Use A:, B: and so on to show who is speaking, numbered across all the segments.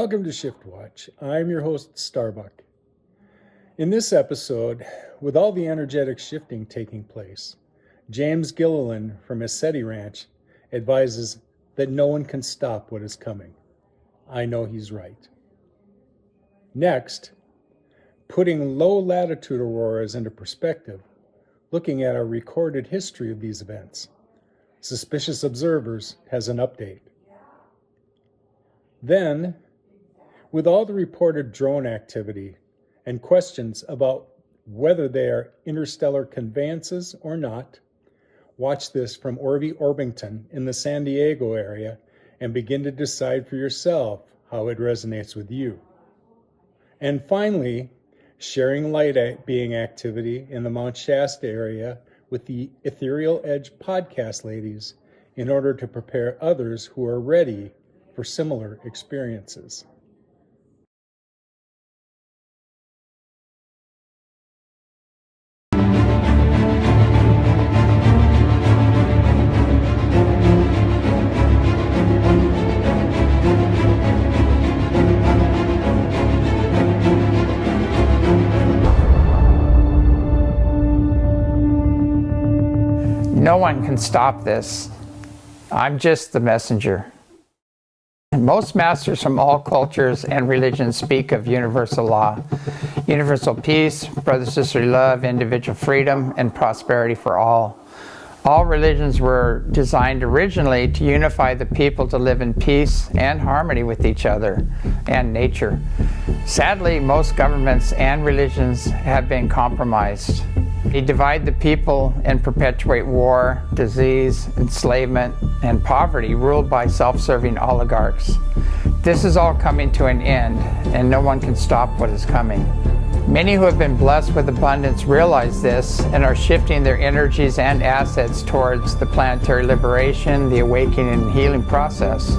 A: Welcome to ShiftWatch. I'm your host, Starbuck. In this episode, with all the energetic shifting taking place, James Gilliland from ECETI Ranch advises that no one can stop what is coming. I know he's right. Next, putting low latitude auroras into perspective, looking at our recorded history of these events. Suspicious Observers has an update. Then, with all the reported drone activity and questions about whether they are interstellar conveyances or not, watch this from Orby Orbington in the San Diego area and begin to decide for yourself how it resonates with you. And finally, sharing light being activity in the Mount Shasta area with the Ethereal Edge podcast ladies in order to prepare others who are ready for similar experiences.
B: No one can stop this. I'm just the messenger. Most masters from all cultures and religions speak of universal law, universal peace, brother-sisterly love, individual freedom, and prosperity for all. All religions were designed originally to unify the people to live in peace and harmony with each other and nature. Sadly, most governments and religions have been compromised. They divide the people and perpetuate war, disease, enslavement, and poverty ruled by self-serving oligarchs. This is all coming to an end, and no one can stop what is coming. Many who have been blessed with abundance realize this and are shifting their energies and assets towards the planetary liberation, the awakening and healing process.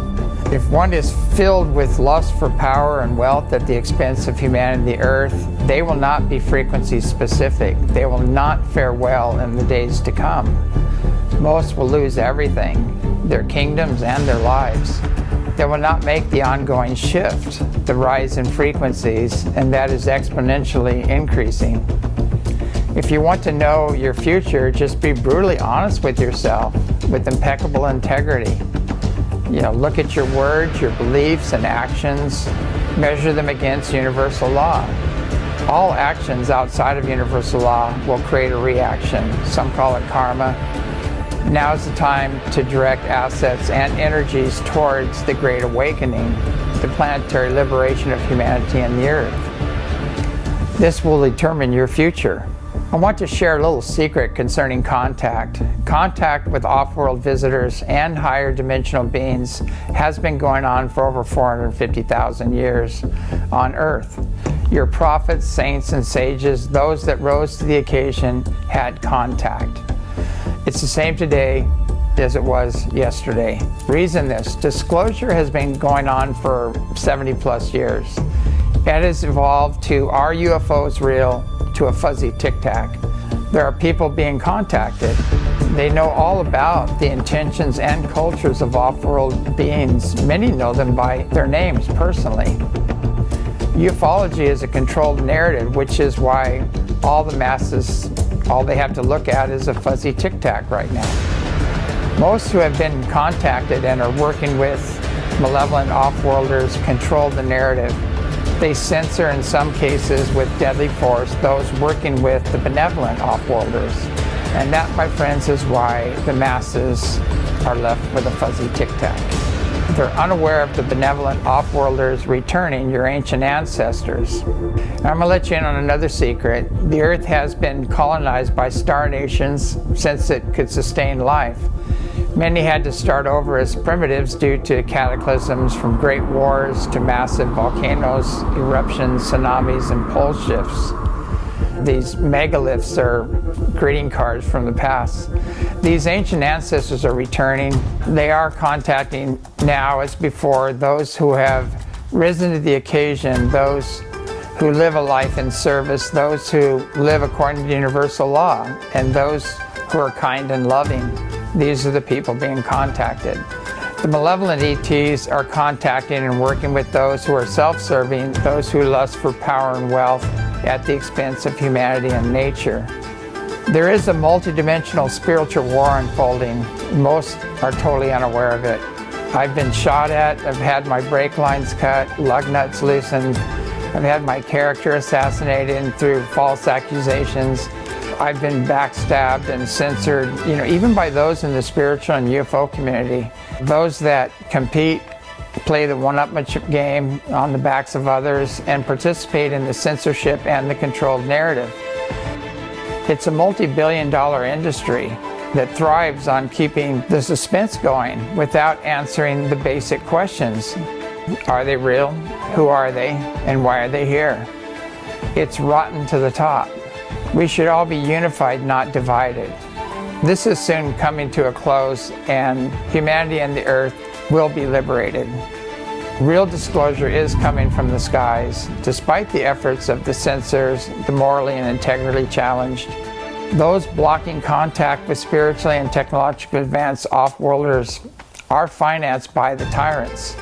B: If one is filled with lust for power and wealth at the expense of humanity and the earth, they will not be frequency specific. They will not fare well in the days to come. Most will lose everything, their kingdoms and their lives. They will not make the ongoing shift, the rise in frequencies, and that is exponentially increasing. If you want to know your future, just be brutally honest with yourself with impeccable integrity. Look at your words, your beliefs and actions, measure them against universal law. All actions outside of universal law will create a reaction. Some call it karma. Now is the time to direct assets and energies towards the Great Awakening, the planetary liberation of humanity and the earth. This will determine your future. I want to share a little secret concerning contact. Contact with off-world visitors and higher dimensional beings has been going on for over 450,000 years on Earth. Your prophets, saints, and sages, those that rose to the occasion, had contact. It's the same today as it was yesterday. Reason this, disclosure has been going on for 70 plus years. It has evolved to, are UFOs real, to a fuzzy tic-tac. There are people being contacted. They know all about the intentions and cultures of off-world beings. Many know them by their names personally. Ufology is a controlled narrative, which is why all the masses, all they have to look at is a fuzzy tic-tac right now. Most who have been contacted and are working with malevolent off-worlders control the narrative. They censor, in some cases with deadly force, those working with the benevolent off-worlders. And that, my friends, is why the masses are left with a fuzzy tic-tac. They're unaware of the benevolent off-worlders returning, your ancient ancestors. And I'm going to let you in on another secret. The Earth has been colonized by star nations since it could sustain life. Many had to start over as primitives due to cataclysms from great wars to massive volcanoes, eruptions, tsunamis, and pole shifts. These megaliths are greeting cards from the past. These ancient ancestors are returning. They are contacting now as before those who have risen to the occasion, those who live a life in service, those who live according to universal law, and those who are kind and loving. These are the people being contacted. The malevolent ETs are contacting and working with those who are self-serving, those who lust for power and wealth at the expense of humanity and nature. There is a multidimensional spiritual war unfolding. Most are totally unaware of it. I've been shot at, I've had my brake lines cut, lug nuts loosened, I've had my character assassinated through false accusations. I've been backstabbed and censored, even by those in the spiritual and UFO community. Those that compete, play the one-upmanship game on the backs of others, and participate in the censorship and the controlled narrative. It's a multi-billion-dollar industry that thrives on keeping the suspense going without answering the basic questions. Are they real? Who are they? And why are they here? It's rotten to the top. We should all be unified, not divided. This is soon coming to a close, and humanity and the earth will be liberated. Real disclosure is coming from the skies, despite the efforts of the censors, the morally and integrity challenged. Those blocking contact with spiritually and technologically advanced off-worlders are financed by the tyrants,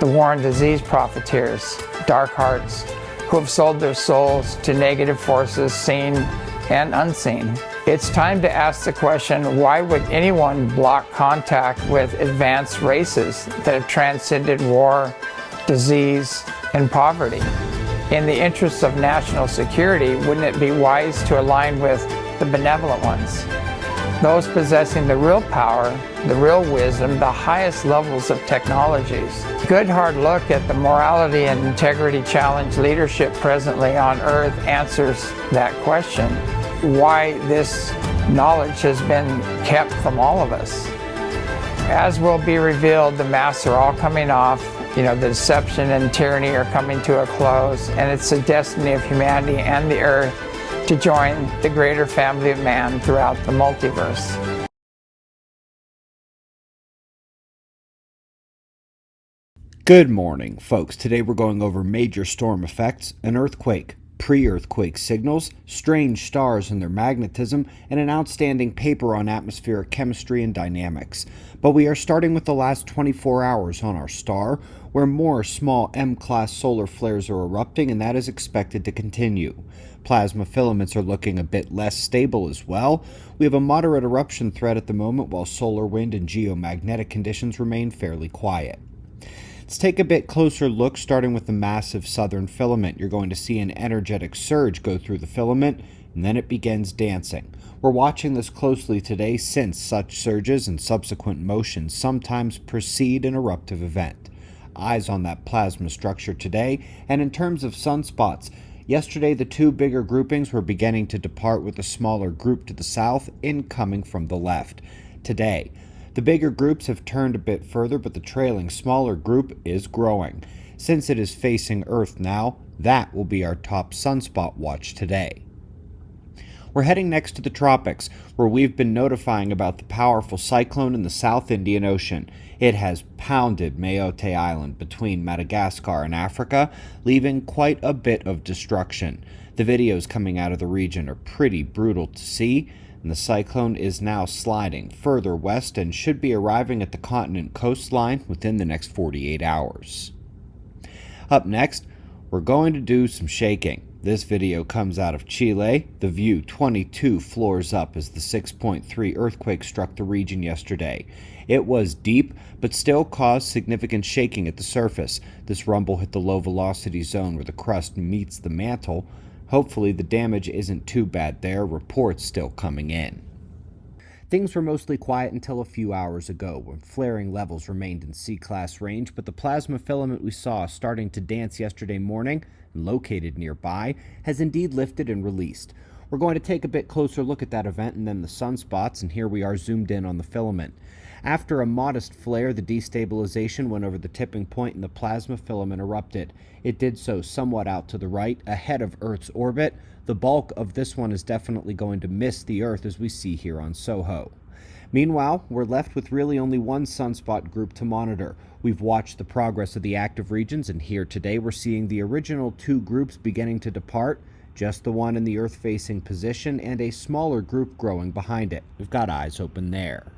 B: the war and disease profiteers, dark hearts, who have sold their souls to negative forces seen and unseen. It's time to ask the question, why would anyone block contact with advanced races that have transcended war, disease, and poverty? In the interests of national security, wouldn't it be wise to align with the benevolent ones? Those possessing the real power, the real wisdom, the highest levels of technologies. Good hard look at the morality and integrity challenge leadership presently on Earth answers that question. Why this knowledge has been kept from all of us. As will be revealed, the masks are all coming off. The deception and tyranny are coming to a close, and it's the destiny of humanity and the earth to join the greater family of man throughout the multiverse.
C: Good morning, folks. Today we're going over major storm effects, an earthquake, pre-earthquake signals, strange stars and their magnetism, and an outstanding paper on atmospheric chemistry and dynamics. But we are starting with the last 24 hours on our star, where more small M-class solar flares are erupting, and that is expected to continue. Plasma filaments are looking a bit less stable as well. We have a moderate eruption threat at the moment, while solar wind and geomagnetic conditions remain fairly quiet. Let's take a bit closer look, starting with the massive southern filament. You're going to see an energetic surge go through the filament, and then it begins dancing. We're watching this closely today, since such surges and subsequent motions sometimes precede an eruptive event. Eyes on that plasma structure today, and in terms of sunspots, yesterday the two bigger groupings were beginning to depart, with a smaller group to the south incoming from the left. Today, the bigger groups have turned a bit further, but the trailing smaller group is growing. Since it is facing Earth now, that will be our top sunspot watch today. We're heading next to the tropics, where we've been notifying about the powerful cyclone in the South Indian Ocean. It has pounded Mayotte Island between Madagascar and Africa, leaving quite a bit of destruction. The videos coming out of the region are pretty brutal to see, and the cyclone is now sliding further west and should be arriving at the continent coastline within the next 48 hours. Up next, we're going to do some shaking. This video comes out of Chile. The view 22 floors up as the 6.3 earthquake struck the region yesterday. It was deep, but still caused significant shaking at the surface. This rumble hit the low velocity zone where the crust meets the mantle. Hopefully the damage isn't too bad there, reports still coming in. Things were mostly quiet until a few hours ago, when flaring levels remained in C-class range, but the plasma filament we saw starting to dance yesterday morning, and located nearby, has indeed lifted and released. We're going to take a bit closer look at that event and then the sunspots, and here we are zoomed in on the filament. After a modest flare, the destabilization went over the tipping point and the plasma filament erupted. It did so somewhat out to the right, ahead of Earth's orbit. The bulk of this one is definitely going to miss the Earth, as we see here on SOHO. Meanwhile, we're left with really only one sunspot group to monitor. We've watched the progress of the active regions, and here today we're seeing the original two groups beginning to depart, just the one in the Earth-facing position, and a smaller group growing behind it. We've got eyes open there.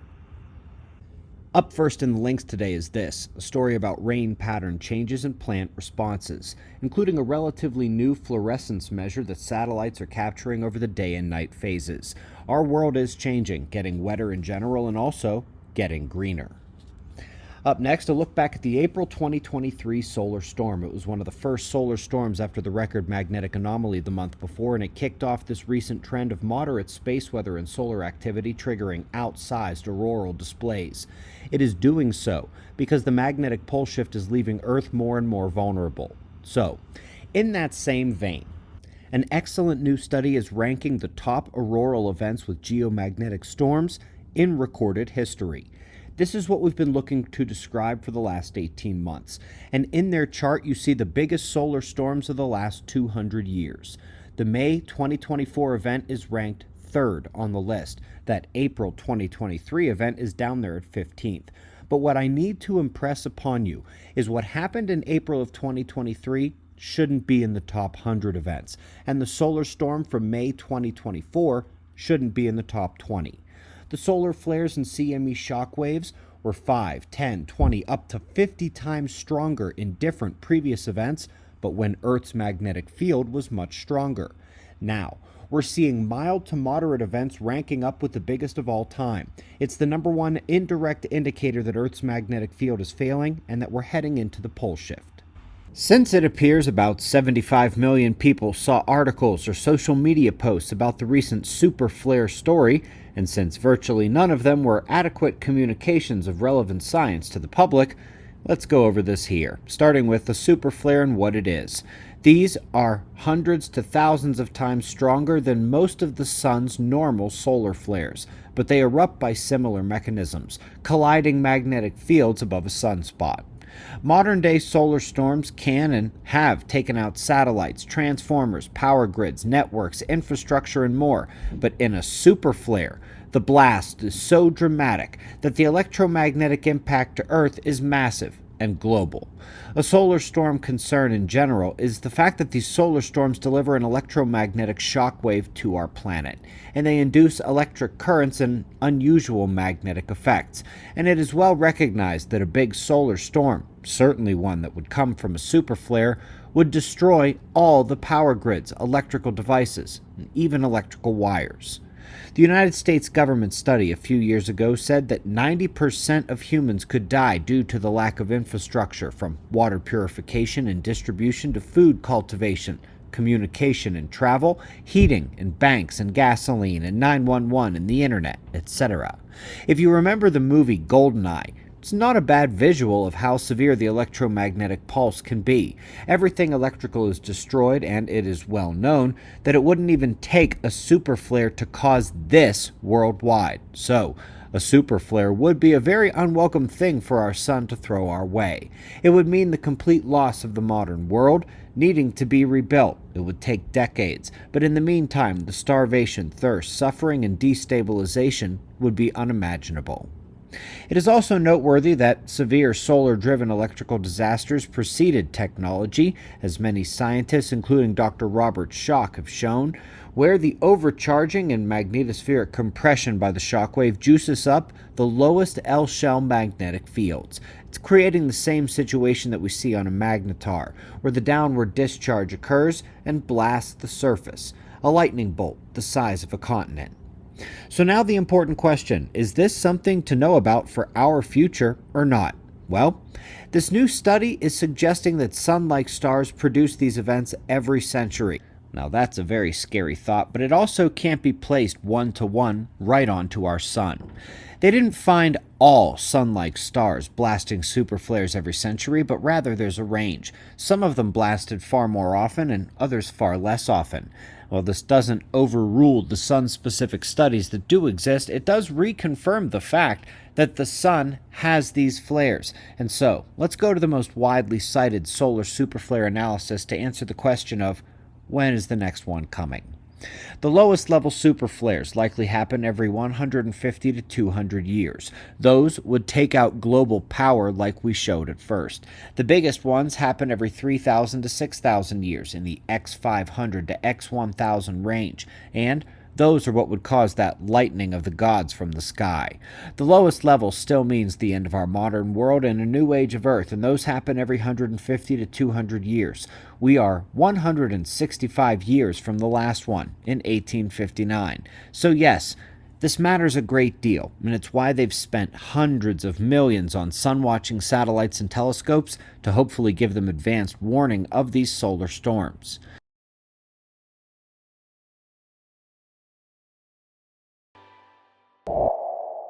C: Up first in the links today is this, a story about rain pattern changes and plant responses, including a relatively new fluorescence measure that satellites are capturing over the day and night phases. Our world is changing, getting wetter in general and also getting greener. Up next, a look back at the April 2023 solar storm. It was one of the first solar storms after the record magnetic anomaly the month before, and it kicked off this recent trend of moderate space weather and solar activity, triggering outsized auroral displays. It is doing so because the magnetic pole shift is leaving Earth more and more vulnerable. So, in that same vein, an excellent new study is ranking the top auroral events with geomagnetic storms in recorded history. This is what we've been looking to describe for the last 18 months. And in their chart, you see the biggest solar storms of the last 200 years. The May 2024 event is ranked 3rd on the list. That April 2023 event is down there at 15th. But what I need to impress upon you is what happened in April of 2023 shouldn't be in the top 100 events. And the solar storm from May 2024 shouldn't be in the top 20. The solar flares and CME shock waves were 5, 10, 20, up to 50 times stronger in different previous events, but when Earth's magnetic field was much stronger. Now, we're seeing mild to moderate events ranking up with the biggest of all time. It's the number one indirect indicator that Earth's magnetic field is failing and that we're heading into the pole shift. Since it appears about 75 million people saw articles or social media posts about the recent super flare story, and since virtually none of them were adequate communications of relevant science to the public, let's go over this here, starting with the super flare and what it is. These are hundreds to thousands of times stronger than most of the sun's normal solar flares, but they erupt by similar mechanisms, colliding magnetic fields above a sunspot. Modern-day solar storms can and have taken out satellites, transformers, power grids, networks, infrastructure, and more. But in a super flare, the blast is so dramatic that the electromagnetic impact to Earth is massive and global. A solar storm concern in general is the fact that these solar storms deliver an electromagnetic shock wave to our planet, and they induce electric currents and unusual magnetic effects. And it is well recognized that a big solar storm, certainly one that would come from a super flare, would destroy all the power grids, electrical devices, and even electrical wires. The United States government study a few years ago said that 90% of humans could die due to the lack of infrastructure, from water purification and distribution to food cultivation, communication and travel, heating and banks and gasoline and 911 and the internet, etc. If you remember the movie GoldenEye, it's not a bad visual of how severe the electromagnetic pulse can be. Everything electrical is destroyed, and it is well known that it wouldn't even take a super flare to cause this worldwide. So, a super flare would be a very unwelcome thing for our sun to throw our way. It would mean the complete loss of the modern world, needing to be rebuilt. It would take decades, but in the meantime, the starvation, thirst, suffering, and destabilization would be unimaginable. It is also noteworthy that severe solar-driven electrical disasters preceded technology, as many scientists, including Dr. Robert Schoch, have shown, where the overcharging and magnetospheric compression by the shockwave juices up the lowest L-shell magnetic fields. It's creating the same situation that we see on a magnetar, where the downward discharge occurs and blasts the surface, a lightning bolt the size of a continent. So now the important question, is this something to know about for our future or not? Well, this new study is suggesting that sun-like stars produce these events every century. Now that's a very scary thought, but it also can't be placed one-to-one right onto our sun. They didn't find all sun-like stars blasting super flares every century, but rather there's a range. Some of them blasted far more often and others far less often. While this doesn't overrule the sun-specific studies that do exist, it does reconfirm the fact that the sun has these flares. And so, let's go to the most widely cited solar superflare analysis to answer the question of, when is the next one coming? The lowest level superflares likely happen every 150 to 200 years. Those would take out global power like we showed at first. The biggest ones happen every 3,000 to 6,000 years in the X500 to X1000 range, and Those are what would cause that lightning of the gods from the sky. The lowest level still means the end of our modern world and a new age of Earth, and those happen every 150 to 200 years. We are 165 years from the last one, in 1859. So yes, this matters a great deal, and it's why they've spent hundreds of millions on sun-watching satellites and telescopes to hopefully give them advanced warning of these solar storms.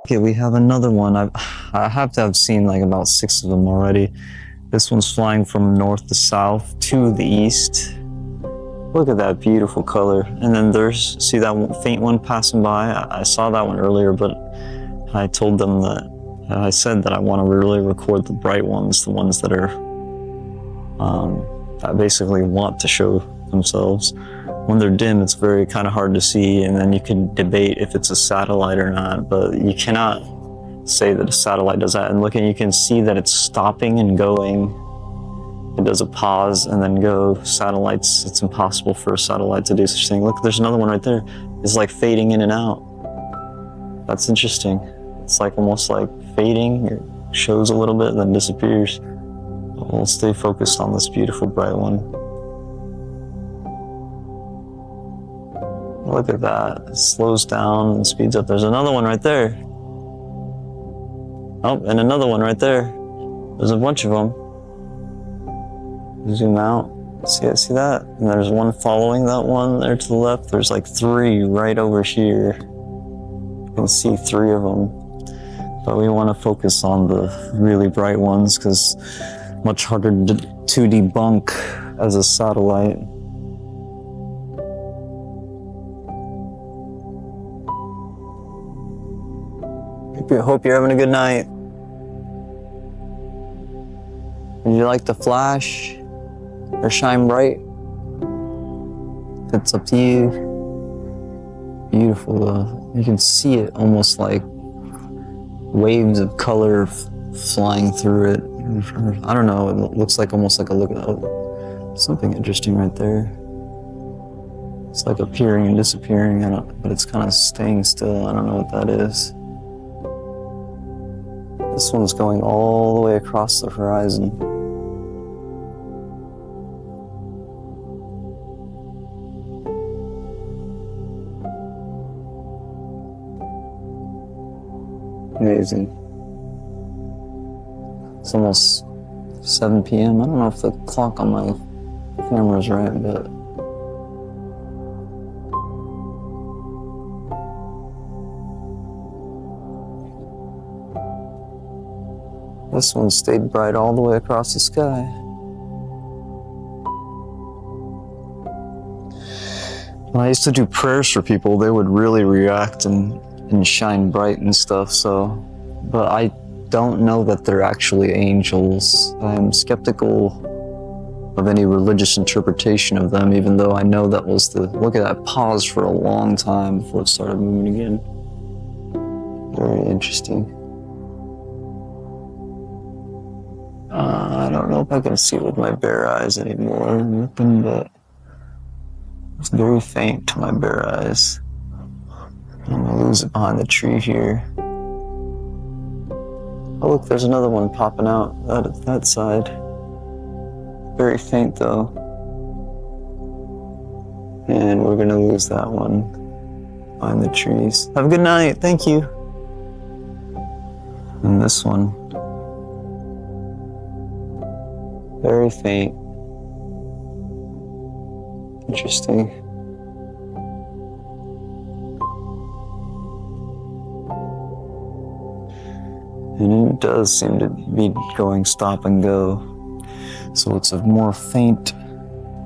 D: Okay, we have another one. I have to have seen like about 6 of them already. This one's flying from north to south to the east. Look at that beautiful color. And then there's, see that one, faint one passing by? I saw that one earlier, but I told them that, I said that I want to really record the bright ones, the ones that are, that basically want to show themselves. When they're dim, it's very kind of hard to see, and then you can debate if it's a satellite or not, but you cannot say that a satellite does that. And look, and you can see that it's stopping and going. It does a pause and then go. Satellites, it's impossible for a satellite to do such a thing. Look, there's another one right there. It's like fading in and out. That's interesting. It's like almost like fading, it shows a little bit and then disappears. We'll stay focused on this beautiful bright one. Look at that. It slows down and speeds up. There's another one right there. Oh, and another one right there. There's a bunch of them. Zoom out. See that? And there's one following that one there to the left. There's like 3 right over here. You can see 3 of them. But we want to focus on the really bright ones because much harder to debunk as a satellite. I hope you're having a good night. Would you like to flash or shine bright? It's up to you. Beautiful though. You can see it almost like waves of color flying through it. I don't know, it looks like almost like a look at something interesting right there. It's like appearing and disappearing, but it's kind of staying still. I don't know what that is. This one's going all the way across the horizon. Amazing. It's almost 7 p.m. I don't know if the clock on my camera is right, but this one stayed bright all the way across the sky. When I used to do prayers for people, they would really react and shine bright and stuff, but I don't know that they're actually angels. I'm skeptical of any religious interpretation of them, even though I know that was look at that pause for a long time before it started moving again. Very interesting. I don't know if I can see it with my bare eyes anymore, but it's very faint to my bare eyes. I'm gonna lose it behind the tree here. Oh look, there's another one popping out that side. Very faint though. And we're gonna lose that one behind the trees. Have a good night, thank you. And this one. Very faint. Interesting. And it does seem to be going stop and go. So it's a more faint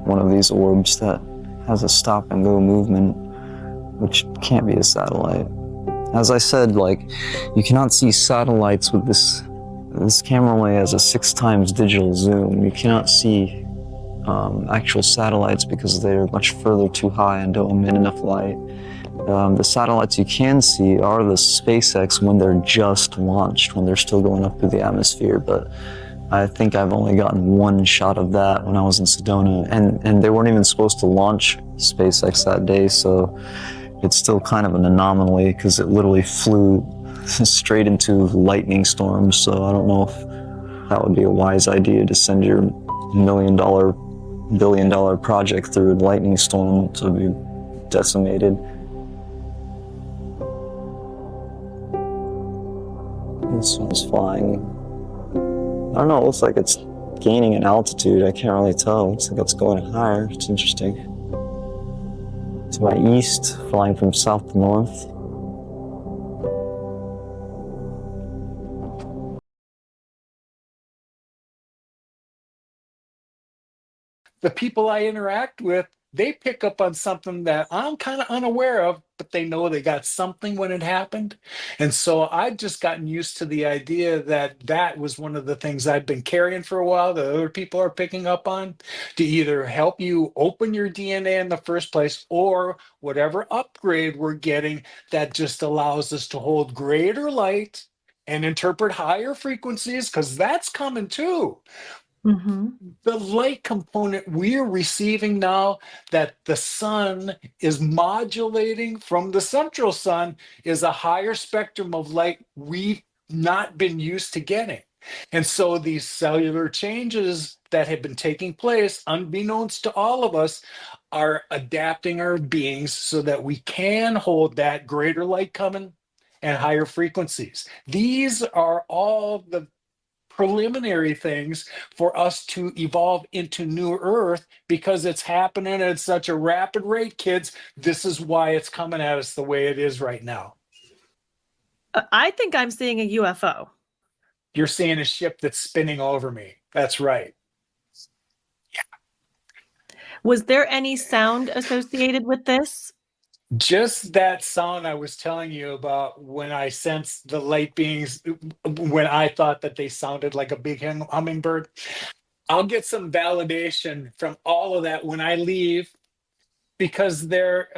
D: one of these orbs that has a stop and go movement, which can't be a satellite. As I said, like, you cannot see satellites with this camera only has a 6 times digital zoom. You cannot see actual satellites because they're much further too high and don't emit enough light. The satellites you can see are the SpaceX when they're just launched, when they're still going up through the atmosphere, but I think I've only gotten 1 shot of that when I was in Sedona, and they weren't even supposed to launch SpaceX that day, so it's still kind of an anomaly because it literally flew straight into lightning storms. So I don't know if that would be a wise idea to send your $1 billion project through a lightning storm to be decimated. This one's flying. I don't know, it looks like it's gaining in altitude. I can't really tell. It looks like it's going higher. It's interesting. To my east, flying from south to north.
A: The people I interact with, they pick up on something that I'm kind of unaware of, but they know they got something when it happened. And so I've just gotten used to the idea that that was one of the things I've been carrying for a while that other people are picking up on to either help you open your DNA in the first place, or whatever upgrade we're getting that just allows us to hold greater light and interpret higher frequencies, because that's coming too. The light component we're receiving now, that the sun is modulating from the central sun, is a higher spectrum of light we've not been used to getting. And so these cellular changes that have been taking place, unbeknownst to all of us, are adapting our beings so that we can hold that greater light coming and higher frequencies. These are all the preliminary things for us to evolve into new Earth, because it's happening at such a rapid rate, kids. This is why it's coming at us the way it is right now.
E: I think I'm seeing a UFO.
A: You're seeing a ship that's spinning over me. That's right.
E: Was there any sound associated with this?
A: Just that sound I was telling you about, when I sensed the light beings, when I thought that they sounded like a big hummingbird. I'll get some validation from all of that when I leave, because there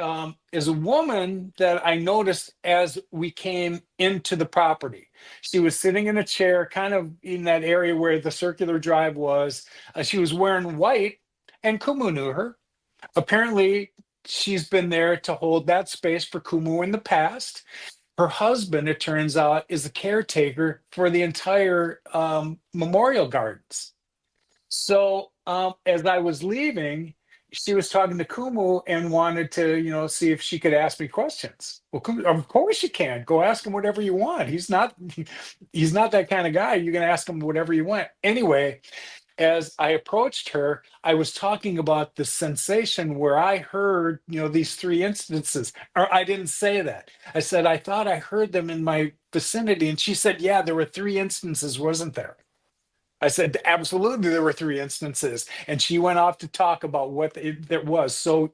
A: is a woman that I noticed as we came into the property. She was sitting in a chair, kind of in that area where the circular drive was. She was wearing white, and Kumu knew her. Apparently, she's been there to hold that space for Kumu in the past. Her husband, it turns out, is the caretaker for the entire memorial gardens. So as I was leaving, she was talking to Kumu and wanted to, see if she could ask me questions. Well, Kumu, of course you can. Go ask him whatever you want. He's not that kind of guy. You can ask him whatever you want. Anyway, as I approached her, I was talking about the sensation where I heard, these 3 instances. Or I didn't say that. I said, I thought I heard them in my vicinity. And she said, yeah, there were 3 instances, wasn't there? I said, absolutely, there were 3 instances. And she went off to talk about what there was. So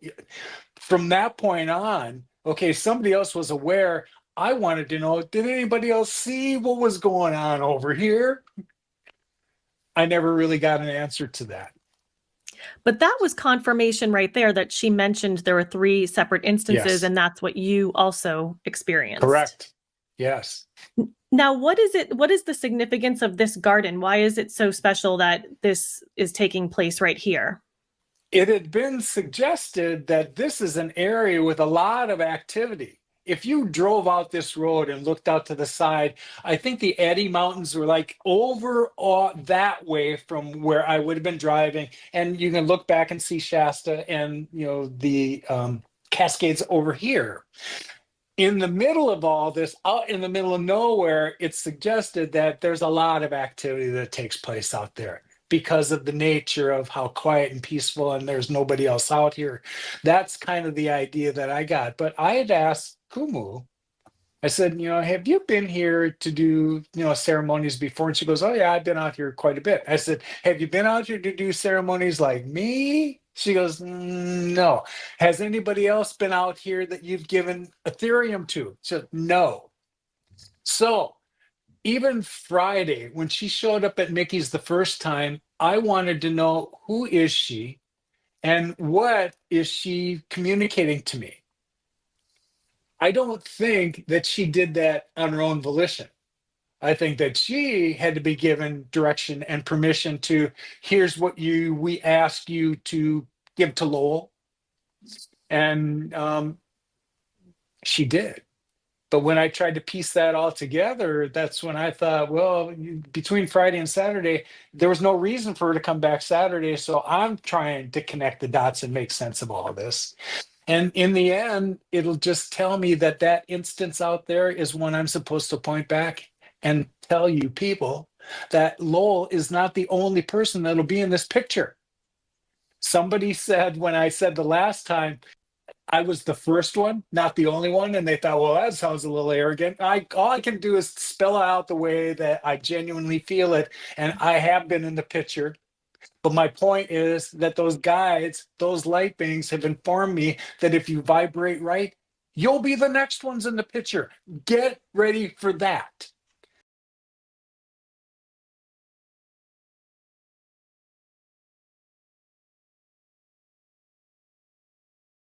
A: from that point on, okay, somebody else was aware. I wanted to know, did anybody else see what was going on over here? I never really got an answer to that.
E: But that was confirmation right there that she mentioned there were 3 separate instances,
A: Yes.
E: and that's what you also experienced.
A: Correct. Yes.
E: Now, what is the significance of this garden? Why is it so special that this is taking place right here?
A: It had been suggested that this is an area with a lot of activity. If you drove out this road and looked out to the side, I think the Eddy Mountains were like over that way from where I would have been driving. And you can look back and see Shasta and, the Cascades over here. In the middle of all this, out in the middle of nowhere, it's suggested that there's a lot of activity that takes place out there because of the nature of how quiet and peaceful, and there's nobody else out here. That's kind of the idea that I got. But I had asked Kumu, I said, have you been here to do, ceremonies before? And she goes, oh yeah, I've been out here quite a bit. I said, have you been out here to do ceremonies like me? She goes, no. Has anybody else been out here that you've given Ethereum to? She said, no. So even Friday, when she showed up at Mickey's the first time, I wanted to know, who is she and what is she communicating to me? I don't think that she did that on her own volition. I think that she had to be given direction and permission to, here's what we asked you to give to Lowell. And She did. But when I tried to piece that all together, that's when I thought, well, between Friday and Saturday, there was no reason for her to come back Saturday. So I'm trying to connect the dots and make sense of all of this. And in the end, it'll just tell me that that instance out there is one I'm supposed to point back and tell you people that Lowell is not the only person that'll be in this picture. Somebody said when I said the last time, I was the first one, not the only one, and they thought, well, that sounds a little arrogant. All I can do is spell out the way that I genuinely feel it, and I have been in the picture. But my point is that those guides, those light beings have informed me that if you vibrate right, you'll be the next ones in the picture. Get ready for that.